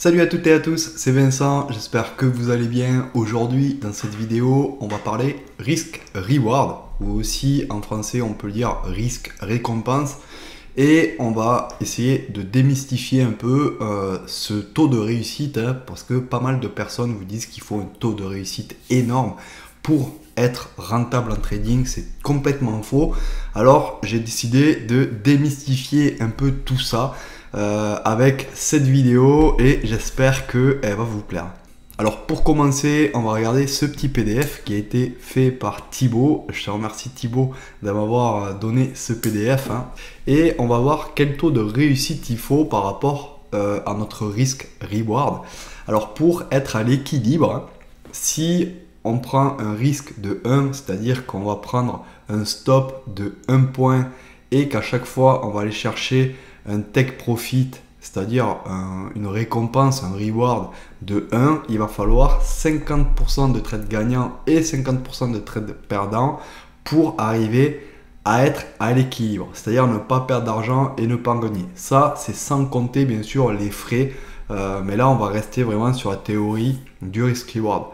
Salut à toutes et à tous, c'est Vincent, j'espère que vous allez bien. Aujourd'hui, dans cette vidéo, on va parler risque-reward, ou aussi en français on peut le dire risque-récompense. Et on va essayer de démystifier un peu ce taux de réussite, parce que pas mal de personnes vous disent qu'il faut un taux de réussite énorme pour être rentable en trading. C'est complètement faux. Alors j'ai décidé de démystifier un peu tout ça avec cette vidéo et j'espère qu'elle va vous plaire. Alors pour commencer, on va regarder ce petit PDF qui a été fait par Thibaut. Je te remercie Thibaut de m'avoir donné ce PDF. Et on va voir quel taux de réussite il faut par rapport à notre risque-reward. Alors pour être à l'équilibre, si on prend un risque de 1, c'est-à-dire qu'on va prendre un stop de 1 point et qu'à chaque fois on va aller chercher un take profit, c'est-à-dire une récompense, un reward de 1, il va falloir 50% de trades gagnants et 50% de trades perdants pour arriver à être à l'équilibre, c'est-à-dire ne pas perdre d'argent et ne pas en gagner. Ça, c'est sans compter bien sûr les frais, mais là on va rester vraiment sur la théorie du risk-reward.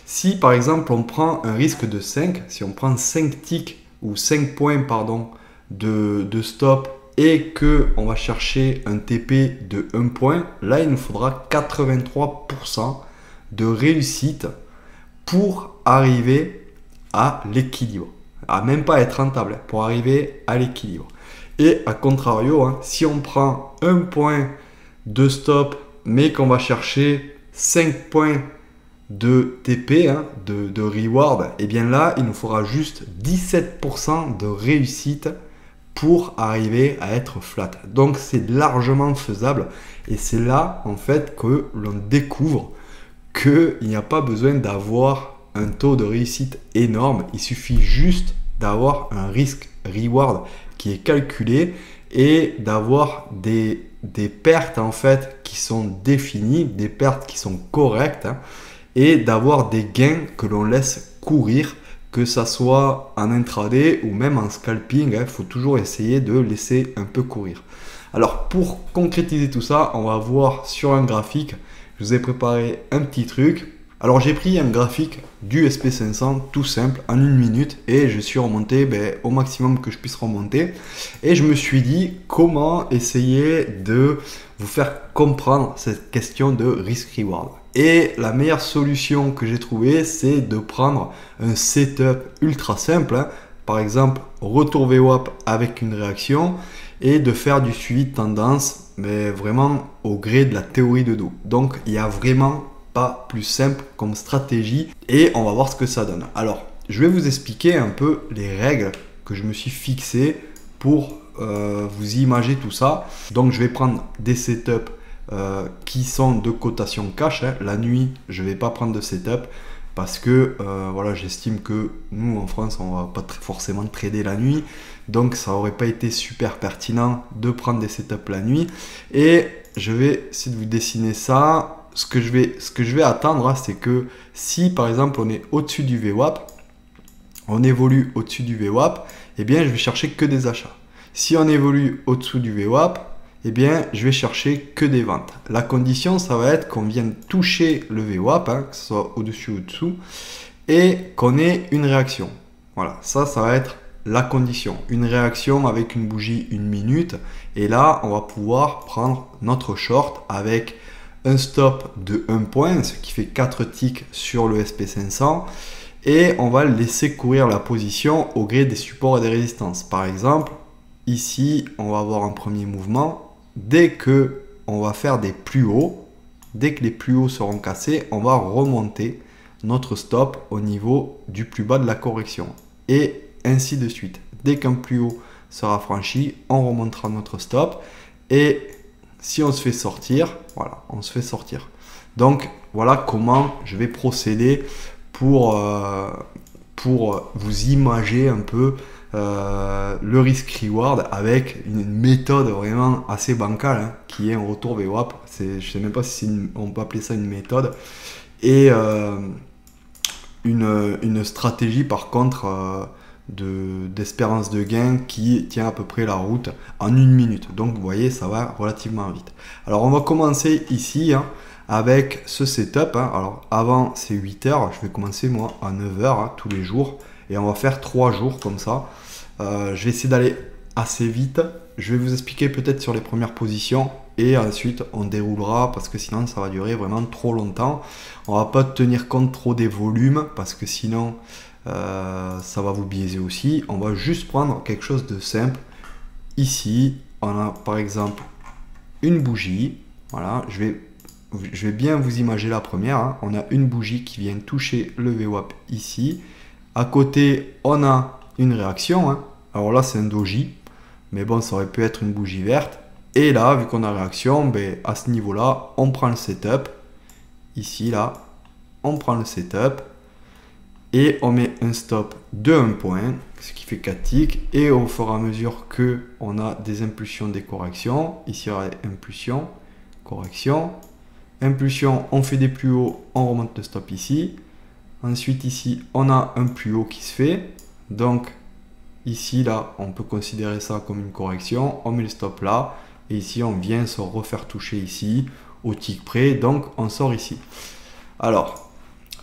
Si par exemple on prend un risque de 5, si on prend 5 ticks ou 5 points pardon, de stop et que on va chercher un TP de 1 point, là il nous faudra 83% de réussite pour arriver à l'équilibre. À même pas être rentable, pour arriver à l'équilibre. Et à contrario, si on prend 1 point de stop mais qu'on va chercher 5 points de TP, de reward, et bien là il nous faudra juste 17% de réussite pour arriver à être flat. Donc c'est largement faisable et c'est là en fait que l'on découvre qu'il n'y a pas besoin d'avoir un taux de réussite énorme, il suffit juste d'avoir un risque-reward qui est calculé et d'avoir des pertes en fait qui sont définies, des pertes qui sont correctes et d'avoir des gains que l'on laisse courir, que ça soit en intraday ou même en scalping, il faut toujours essayer de laisser un peu courir. Alors pour concrétiser tout ça, on va voir sur un graphique. Je vous ai préparé un petit truc. Alors j'ai pris un graphique du SP500 tout simple en 1 minute et je suis remonté au maximum que je puisse remonter. Et je me suis dit comment essayer de vous faire comprendre cette question de risk-reward. Et la meilleure solution que j'ai trouvée, c'est de prendre un setup ultra simple. Par exemple, retour VWAP avec une réaction et de faire du suivi de tendance, mais vraiment au gré de la théorie de dos. Donc, il n'y a vraiment pas plus simple comme stratégie et on va voir ce que ça donne. Alors, je vais vous expliquer un peu les règles que je me suis fixées pour vous imager tout ça. Donc, je vais prendre des setups qui sont de cotation cash. La nuit, je ne vais pas prendre de setup parce que voilà, j'estime que nous en France, on ne va pas forcément trader la nuit. Donc, ça n'aurait pas été super pertinent de prendre des setups la nuit. Et je vais essayer de vous dessiner ça. Ce que je vais attendre, c'est que si par exemple on est au-dessus du VWAP, on évolue au-dessus du VWAP, eh bien je vais chercher que des achats. Si on évolue au-dessous du VWAP, eh bien, je vais chercher que des ventes. La condition, ça va être qu'on vienne toucher le VWAP, que ce soit au-dessus ou au-dessous, et qu'on ait une réaction. Voilà, ça va être la condition. Une réaction avec une bougie 1 minute. Et là, on va pouvoir prendre notre short avec un stop de 1 point, ce qui fait 4 ticks sur le SP500. Et on va laisser courir la position au gré des supports et des résistances. Par exemple, ici, on va avoir un premier mouvement. Dès que on va faire des plus hauts, dès que les plus hauts seront cassés, on va remonter notre stop au niveau du plus bas de la correction. Et ainsi de suite. Dès qu'un plus haut sera franchi, on remontera notre stop. Et si on se fait sortir, voilà, on se fait sortir. Donc voilà comment je vais procéder pour vous imager un peu le risk-reward avec une méthode vraiment assez bancale qui est un retour VWAP. Je ne sais même pas si on peut appeler ça une méthode. Et une stratégie par contre d'espérance de gain qui tient à peu près la route en 1 minute. Donc vous voyez, ça va relativement vite. Alors on va commencer ici avec ce setup. Hein. Alors avant c'est 8 heures, je vais commencer moi à 9 heures hein, tous les jours et on va faire 3 jours comme ça. Je vais essayer d'aller assez vite. Je vais vous expliquer peut-être sur les premières positions et ensuite on déroulera parce que sinon ça va durer vraiment trop longtemps. On va pas tenir compte trop des volumes parce que sinon ça va vous biaiser aussi. On va juste prendre quelque chose de simple. Ici, on a par exemple une bougie. Voilà, je vais bien vous imager la première. Hein. On a une bougie qui vient toucher le VWAP ici. À côté, on a une réaction. Hein. Alors là, c'est un doji. Mais bon, ça aurait pu être une bougie verte. Et là, vu qu'on a réaction, ben, à ce niveau-là, on prend le setup. Ici, là, on prend le setup. Et on met un stop de 1 point, ce qui fait 4 ticks. Et au fur et à mesure que on a des impulsions, des corrections, ici il y aura impulsion, correction, impulsion, on fait des plus hauts, on remonte le stop ici. Ensuite ici, on a un plus haut qui se fait. Donc ici, là, on peut considérer ça comme une correction. On met le stop là. Et ici, on vient se refaire toucher ici, au tick près. Donc on sort ici. Alors,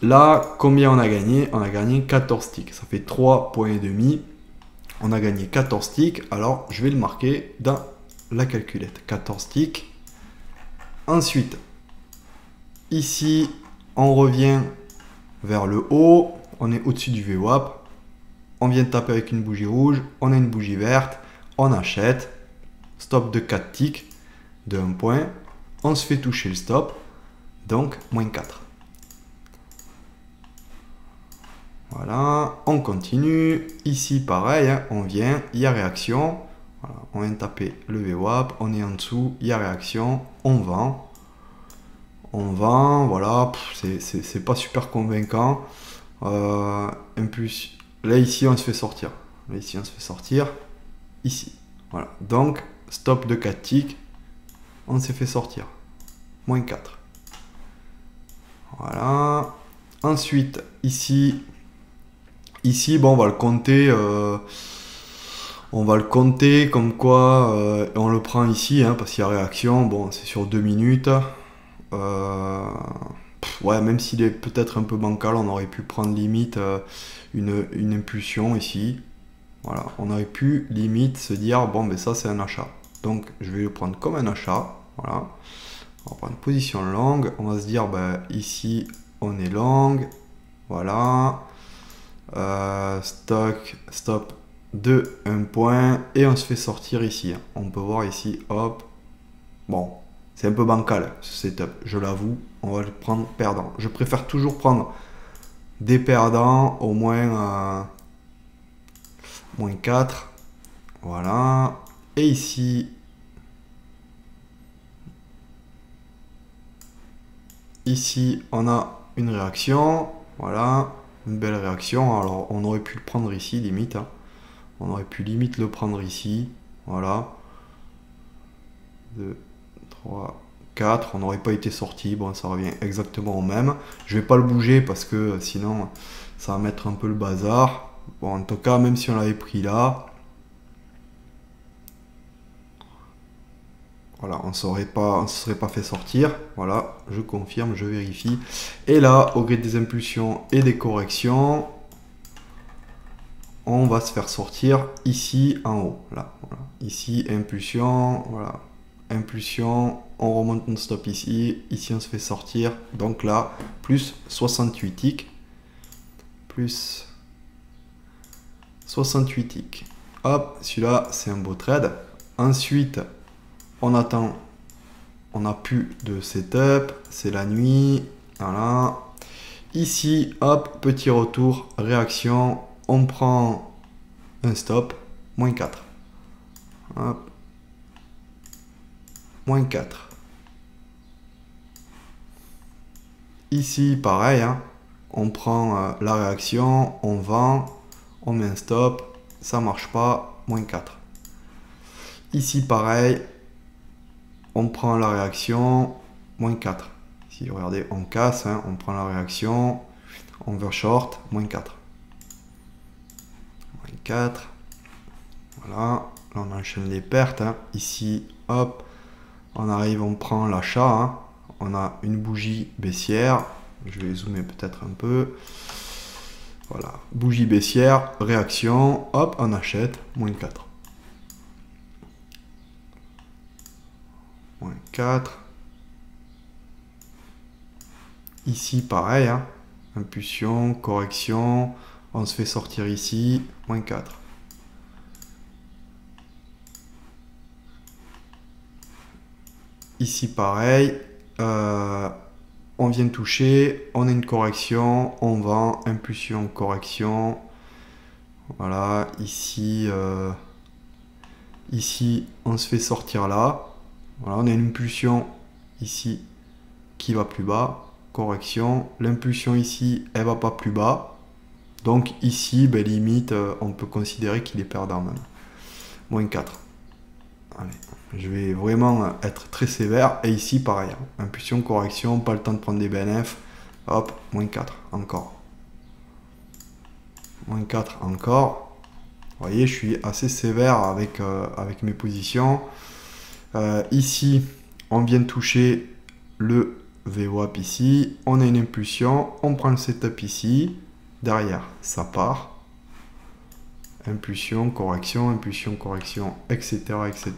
là, combien on a gagné? On a gagné 14 ticks. Ça fait 3,5 points. On a gagné 14 ticks. Alors, je vais le marquer dans la calculette. 14 ticks. Ensuite, ici, on revient vers le haut. On est au-dessus du VWAP. On vient de taper avec une bougie rouge. On a une bougie verte. On achète. Stop de 4 ticks. De 1 point. On se fait toucher le stop. Donc, moins 4. Voilà, on continue. Ici, pareil, hein, on vient, il y a réaction. Voilà, on vient de taper le VWAP, on est en dessous, il y a réaction, on vend. On vend, voilà, c'est pas super convaincant. En plus, là, ici, on se fait sortir. Là, ici, on se fait sortir. Ici, voilà. Donc, stop de 4 ticks, on s'est fait sortir. Moins 4. Voilà. Ensuite, ici, bon, on va le compter comme quoi on le prend ici, hein, parce qu'il y a réaction. Bon, c'est sur 2 minutes. Ouais, même s'il est peut-être un peu bancal, on aurait pu prendre limite une impulsion ici. Voilà, on aurait pu limite se dire, bon, ben ça c'est un achat. Donc, je vais le prendre comme un achat. Voilà. On va prendre une position longue. On va se dire, ben, ici, on est long. Voilà. Stop de 1 point et on se fait sortir ici. On peut voir ici, hop. Bon, c'est un peu bancal ce setup, je l'avoue. On va le prendre perdant. Je préfère toujours prendre des perdants, au moins moins 4. Voilà. Et ici, on a une réaction. Voilà. Une belle réaction. Alors, on aurait pu le prendre ici, limite. Hein. On aurait pu limite le prendre ici. Voilà. 2, 3, 4. On n'aurait pas été sorti. Bon, ça revient exactement au même. Je vais pas le bouger parce que sinon, ça va mettre un peu le bazar. Bon, en tout cas, même si on l'avait pris là, voilà, on ne se serait pas fait sortir. Voilà, je confirme, je vérifie. Et là, au gré des impulsions et des corrections, on va se faire sortir ici en haut. Là, voilà. Ici, impulsion, voilà. Impulsion, on remonte notre stop ici. Ici, on se fait sortir. Donc là, plus 68 ticks. Plus 68 ticks. Hop, celui-là, c'est un beau trade. Ensuite, on attend, on n'a plus de setup, c'est la nuit, voilà. Ici, hop, petit retour, réaction, on prend un stop, moins 4. Hop. Moins 4. Ici, pareil, hein, on prend la réaction, on vend, on met un stop, ça marche pas, moins 4. Ici, pareil. On prend la réaction, moins 4. Si regardez, on casse, hein, on prend la réaction, on veut short, moins 4. Moins 4. Voilà, là on enchaîne les pertes. Hein. Ici, hop, on arrive, on prend l'achat. Hein. on a une bougie baissière. Je vais zoomer peut-être un peu. Voilà, bougie baissière, réaction, hop, on achète, moins 4. Moins 4. Ici, pareil, hein. Impulsion, correction, on se fait sortir ici, moins 4. Ici, pareil, on vient de toucher, on a une correction, on vend, impulsion, correction. Voilà, ici, ici, on se fait sortir là. Voilà, on a une impulsion ici qui va plus bas. Correction. L'impulsion ici, elle va pas plus bas. Donc ici, ben, limite, on peut considérer qu'il est perdant même. Moins 4. Allez, je vais vraiment être très sévère. Et ici, pareil. Impulsion, correction, pas le temps de prendre des BNF. Hop, moins 4, encore. Moins 4, encore. Vous voyez, je suis assez sévère avec, avec mes positions. Ici, on vient de toucher le VWAP ici. On a une impulsion. On prend le setup ici. Derrière, ça part. Impulsion, correction, etc., etc.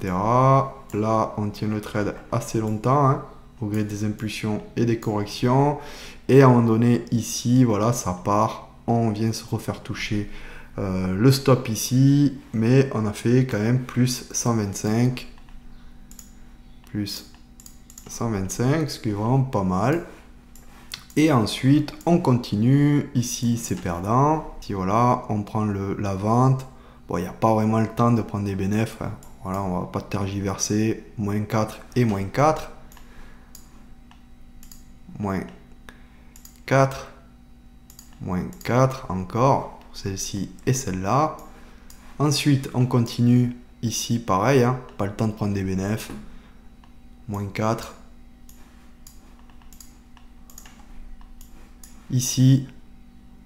Là, on tient le trade assez longtemps, hein, au gré des impulsions et des corrections. Et à un moment donné, ici, voilà, ça part. On vient se refaire toucher le stop ici, mais on a fait quand même plus 125. Plus 125, ce qui est vraiment pas mal. Et ensuite, on continue. Ici, c'est perdant. Ici, voilà, on prend la vente. Bon, il n'y a pas vraiment le temps de prendre des bénéfices. Hein. Voilà, on va pas tergiverser. Moins 4 et moins 4. Moins 4. Moins 4 encore. Pour celle-ci et celle-là. Ensuite, on continue. Ici, pareil. Hein, pas le temps de prendre des bénéfices. Moins 4. Ici,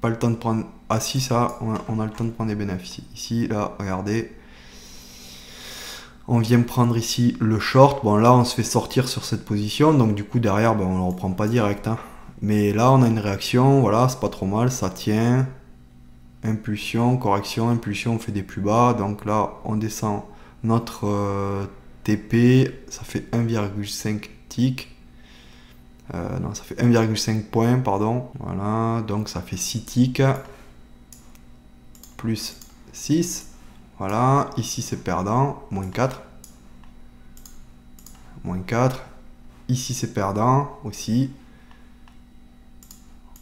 pas le temps de prendre... Ah si, ça, on a le temps de prendre des bénéfices. Ici, là, regardez. On vient prendre ici le short. Bon, là, on se fait sortir sur cette position. Donc, du coup, derrière, ben, on ne le reprend pas direct. Hein. Mais là, on a une réaction. Voilà, c'est pas trop mal. Ça tient. Impulsion, correction, impulsion, on fait des plus bas. Donc là, on descend notre TP. Ça fait 1,5 tick. Non, ça fait 1,5 points, pardon. Voilà, donc ça fait 6 ticks. Plus 6. Voilà, ici c'est perdant. Moins 4. Moins 4. Ici c'est perdant aussi.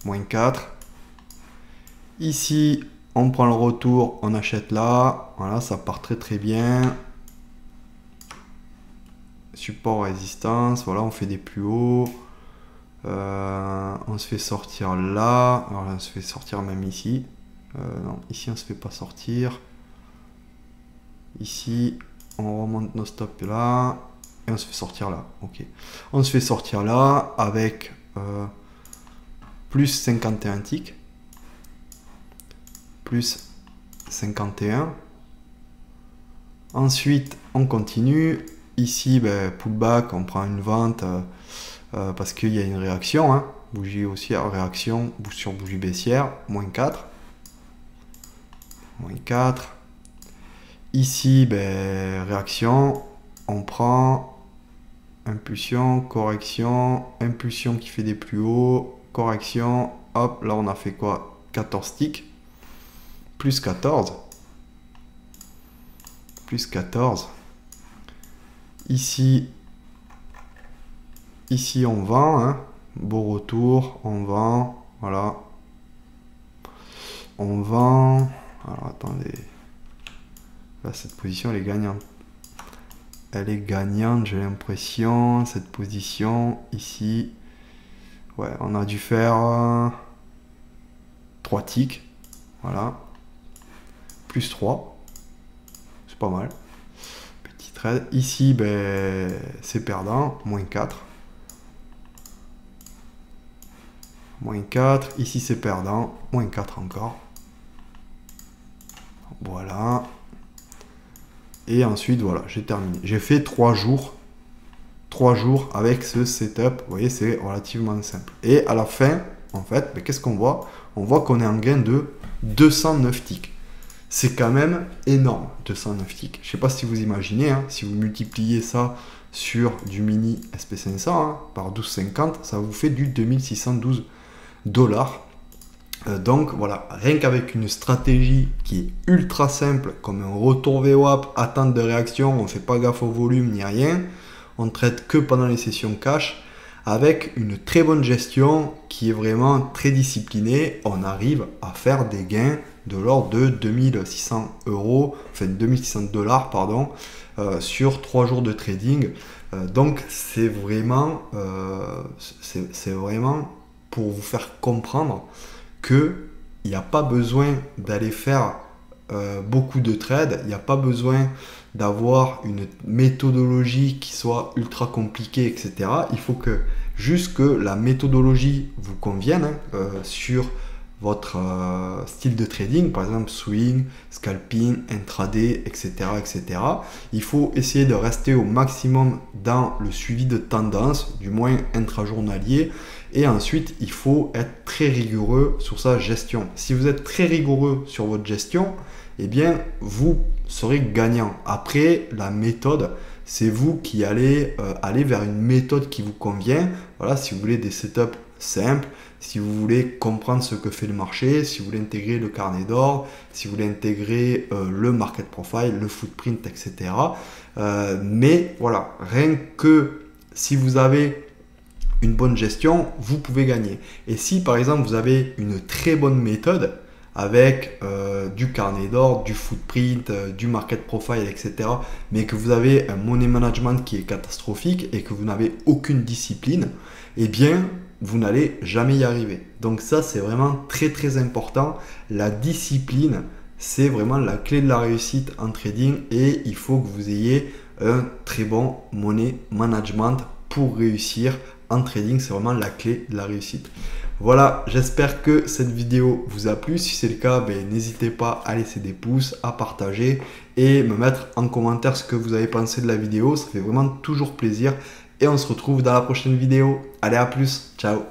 Moins 4. Ici, on prend le retour, on achète là. Voilà, ça part très très bien. Support, résistance. Voilà, on fait des plus hauts. On se fait sortir là. Alors là, on se fait sortir même ici. Non, ici on se fait pas sortir. Ici, on remonte nos stops là. Et on se fait sortir là. Ok. On se fait sortir là avec plus 51 ticks. Plus 51. Ensuite, on continue. Ici, ben, pullback, on prend une vente. Parce qu'il y a une réaction, hein. Bougie haussière, réaction, sur bougie baissière, moins 4. Moins 4. Ici, ben, réaction, on prend impulsion, correction, impulsion qui fait des plus hauts, correction, hop, là on a fait quoi? 14 ticks, plus 14. Plus 14. Ici, on vend, hein. Beau retour, on vend, voilà. On vend. Alors attendez. Là, cette position, elle est gagnante. Elle est gagnante, j'ai l'impression. Cette position, ici. Ouais, on a dû faire 3 ticks. Voilà. Plus 3. C'est pas mal. Petit trade. Ici, ben, c'est perdant. Moins 4. Moins 4, ici c'est perdant, moins 4 encore. Voilà. Et ensuite, voilà, j'ai terminé. J'ai fait 3 jours 3 jours avec ce setup. Vous voyez, c'est relativement simple. Et à la fin, en fait, ben, qu'est-ce qu'on voit? On voit qu'on est en gain de 209 ticks. C'est quand même énorme, 209 ticks. Je ne sais pas si vous imaginez, hein, si vous multipliez ça sur du mini SP500 par 12,50, ça vous fait du 2612 $. Donc voilà, rien qu'avec une stratégie qui est ultra simple, comme un retour VWAP, attente de réaction, on ne fait pas gaffe au volume ni rien, on ne traite que pendant les sessions cash, avec une très bonne gestion qui est vraiment très disciplinée, on arrive à faire des gains de l'ordre de 2600 €, enfin 2600 $, pardon, sur 3 jours de trading. Donc c'est vraiment pour vous faire comprendre qu'il n'y a pas besoin d'aller faire beaucoup de trades, il n'y a pas besoin d'avoir une méthodologie qui soit ultra compliquée, etc. Il faut que juste que la méthodologie vous convienne sur votre style de trading, par exemple swing, scalping, intraday, etc., etc. Il faut essayer de rester au maximum dans le suivi de tendance, du moins intrajournalier. Et ensuite, il faut être très rigoureux sur sa gestion. Si vous êtes très rigoureux sur votre gestion, eh bien, vous serez gagnant. Après, la méthode, c'est vous qui allez aller vers une méthode qui vous convient. Voilà, si vous voulez des setups simples, si vous voulez comprendre ce que fait le marché, si vous voulez intégrer le carnet d'ordre, si vous voulez intégrer le market profile, le footprint, etc. Mais voilà, rien que si vous avez une bonne gestion, vous pouvez gagner. Et si par exemple vous avez une très bonne méthode avec du carnet d'ordre, du footprint, du market profile, etc., mais que vous avez un money management qui est catastrophique et que vous n'avez aucune discipline, eh bien vous n'allez jamais y arriver. Donc ça, c'est vraiment très très important. La discipline, c'est vraiment la clé de la réussite en trading et il faut que vous ayez un très bon money management pour réussir en trading. C'est vraiment la clé de la réussite. Voilà, j'espère que cette vidéo vous a plu. Si c'est le cas, n'hésitez pas à laisser des pouces, à partager et me mettre en commentaire ce que vous avez pensé de la vidéo. Ça fait vraiment toujours plaisir. Et on se retrouve dans la prochaine vidéo. Allez, à plus. Ciao.